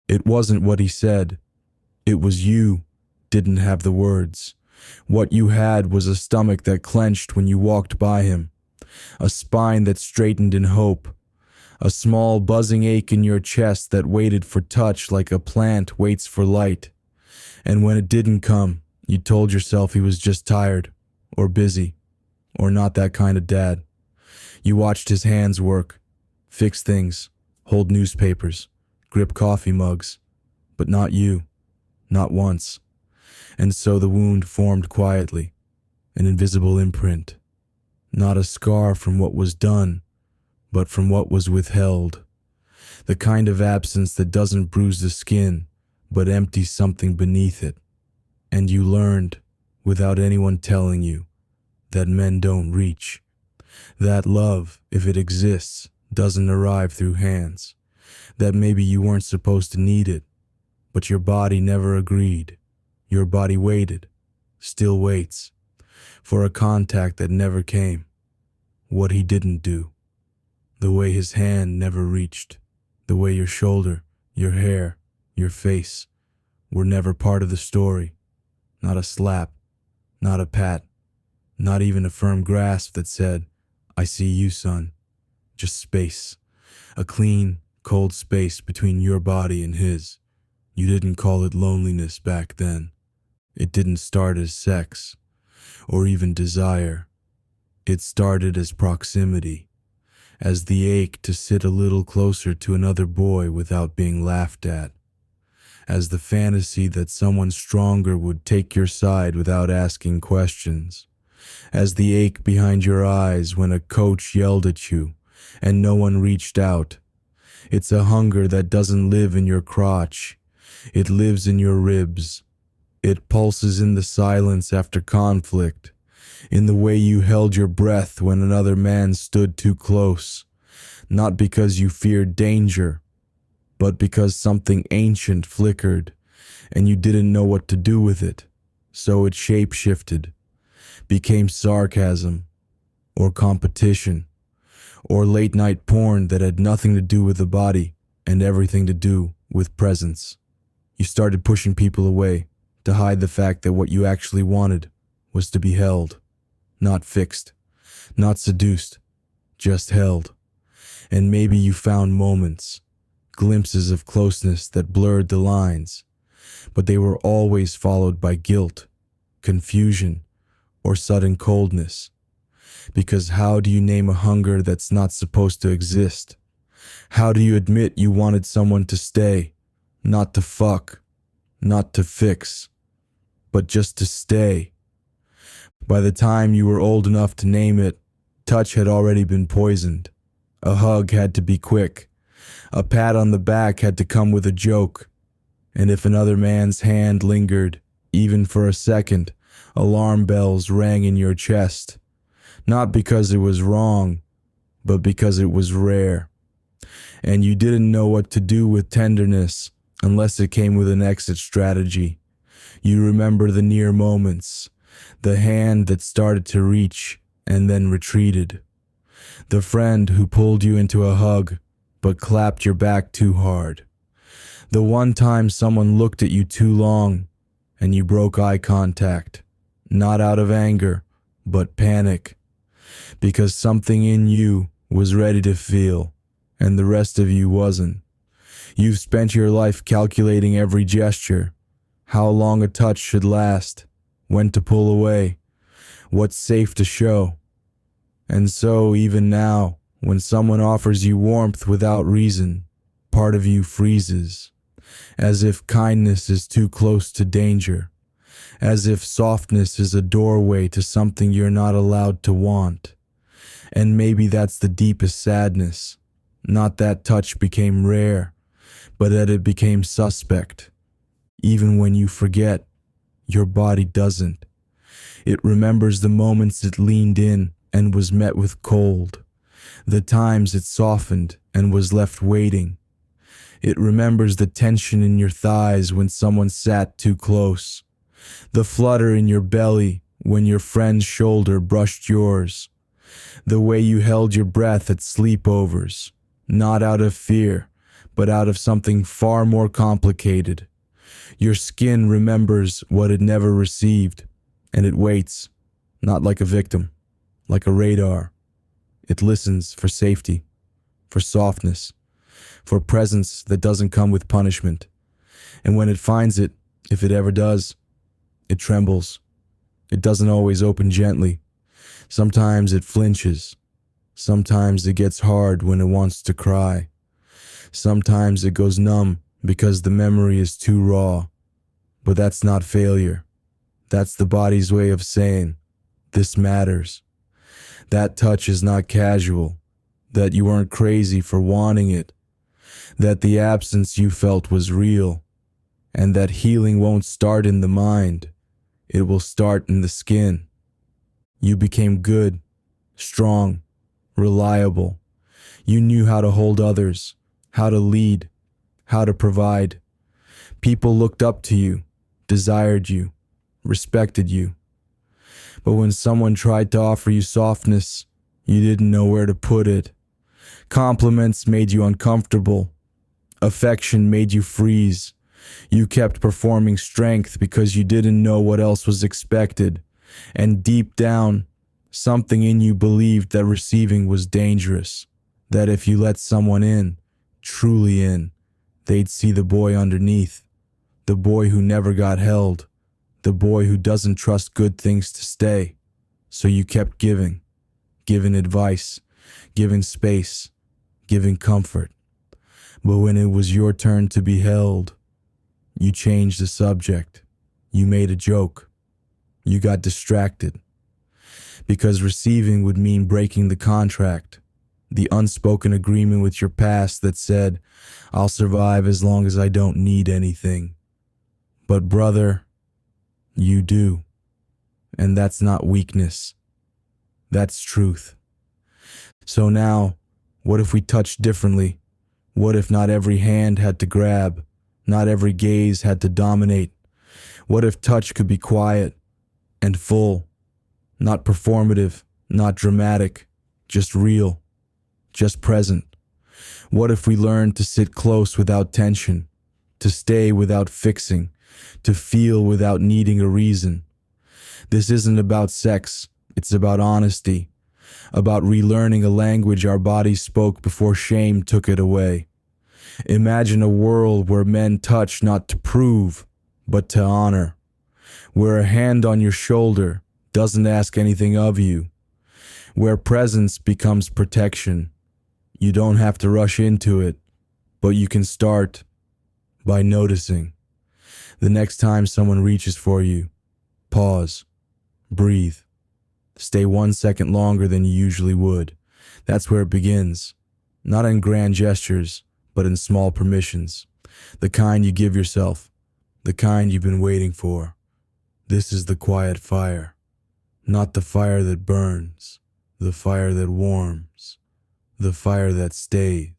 It wasn't what he said. It was you didn't have the words. What you had was a stomach that clenched when you walked by him, a spine that straightened in hope, a small buzzing ache in your chest that waited for touch like a plant waits for light. And when it didn't come, you told yourself he was just tired, or busy, or not that kind of dad. You watched his hands work, fix things, hold newspapers, grip coffee mugs, but not you, not once. And so the wound formed quietly, an invisible imprint, not a scar from what was done, but from what was withheld, the kind of absence that doesn't bruise the skin, but empties something beneath it. And you learned, without anyone telling you, that men don't reach, that love, if it exists, doesn't arrive through hands, that maybe you weren't supposed to need it, but your body never agreed. Your body waited, still waits, for a contact that never came. What he didn't do, the way his hand never reached, the way your shoulder, your hair, your face were never part of the story. Not a slap, not a pat, not even a firm grasp that said, "I see you, son." Just space, a clean, cold space between your body and his. You didn't call it loneliness back then. It didn't start as sex, or even desire. It started as proximity, as the ache to sit a little closer to another boy without being laughed at, as the fantasy that someone stronger would take your side without asking questions, as the ache behind your eyes when a coach yelled at you and no one reached out. It's a hunger that doesn't live in your crotch. It lives in your ribs. It pulses in the silence after conflict, in the way you held your breath when another man stood too close, not because you feared danger, but because something ancient flickered, and you didn't know what to do with it, so it shape-shifted, became sarcasm, or competition, or late-night porn that had nothing to do with the body and everything to do with presence. You started pushing people away, to hide the fact that what you actually wanted was to be held, not fixed, not seduced, just held. And maybe you found moments, glimpses of closeness that blurred the lines, but they were always followed by guilt, confusion, or sudden coldness. Because how do you name a hunger that's not supposed to exist? How do you admit you wanted someone to stay, not to fuck, not to fix, but just to stay? By the time you were old enough to name it, touch had already been poisoned. A hug had to be quick. A pat on the back had to come with a joke. And if another man's hand lingered, even for a second, alarm bells rang in your chest. Not because it was wrong, but because it was rare. And you didn't know what to do with tenderness unless it came with an exit strategy. You remember the near moments, the hand that started to reach and then retreated, the friend who pulled you into a hug but clapped your back too hard, the one time someone looked at you too long and you broke eye contact, not out of anger, but panic, because something in you was ready to feel and the rest of you wasn't. You've spent your life calculating every gesture, how long a touch should last, when to pull away, what's safe to show. And so even now, when someone offers you warmth without reason, part of you freezes, as if kindness is too close to danger, as if softness is a doorway to something you're not allowed to want. And maybe that's the deepest sadness, not that touch became rare, but that it became suspect. Even when you forget, your body doesn't. It remembers the moments it leaned in and was met with cold, the times it softened and was left waiting. It remembers the tension in your thighs when someone sat too close, the flutter in your belly when your friend's shoulder brushed yours, the way you held your breath at sleepovers, not out of fear, but out of something far more complicated. Your skin remembers what it never received, and it waits, not like a victim, like a radar. It listens for safety, for softness, for presence that doesn't come with punishment. And when it finds it, if it ever does, it trembles. It doesn't always open gently. Sometimes it flinches. Sometimes it gets hard when it wants to cry. Sometimes it goes numb because the memory is too raw. But that's not failure. That's the body's way of saying, this matters. That touch is not casual. That you weren't crazy for wanting it. That the absence you felt was real. And that healing won't start in the mind. It will start in the skin. You became good, strong, reliable. You knew how to hold others, how to lead, how to provide. People looked up to you, desired you, respected you. But when someone tried to offer you softness, you didn't know where to put it. Compliments made you uncomfortable. Affection made you freeze. You kept performing strength because you didn't know what else was expected. And deep down, something in you believed that receiving was dangerous. That if you let someone in, truly in, they'd see the boy underneath. The boy who never got held. The boy who doesn't trust good things to stay. So you kept giving advice, giving space, giving comfort. But when it was your turn to be held, you changed the subject. You made a joke. You got distracted. Because receiving would mean breaking the contract, the unspoken agreement with your past that said, I'll survive as long as I don't need anything. But brother, you do. And that's not weakness. That's truth. So now, what if we touched differently? What if not every hand had to grab? Not every gaze had to dominate? What if touch could be quiet and full? Not performative, not dramatic, just real, just present. What if we learned to sit close without tension, to stay without fixing, to feel without needing a reason? This isn't about sex, it's about honesty, about relearning a language our bodies spoke before shame took it away. Imagine a world where men touch not to prove, but to honor, where a hand on your shoulder doesn't ask anything of you, where presence becomes protection. You don't have to rush into it, but you can start by noticing. The next time someone reaches for you, pause, breathe, stay 1 second longer than you usually would. That's where it begins, not in grand gestures, but in small permissions, the kind you give yourself, the kind you've been waiting for. This is the quiet fire. Not the fire that burns, the fire that warms, the fire that stays.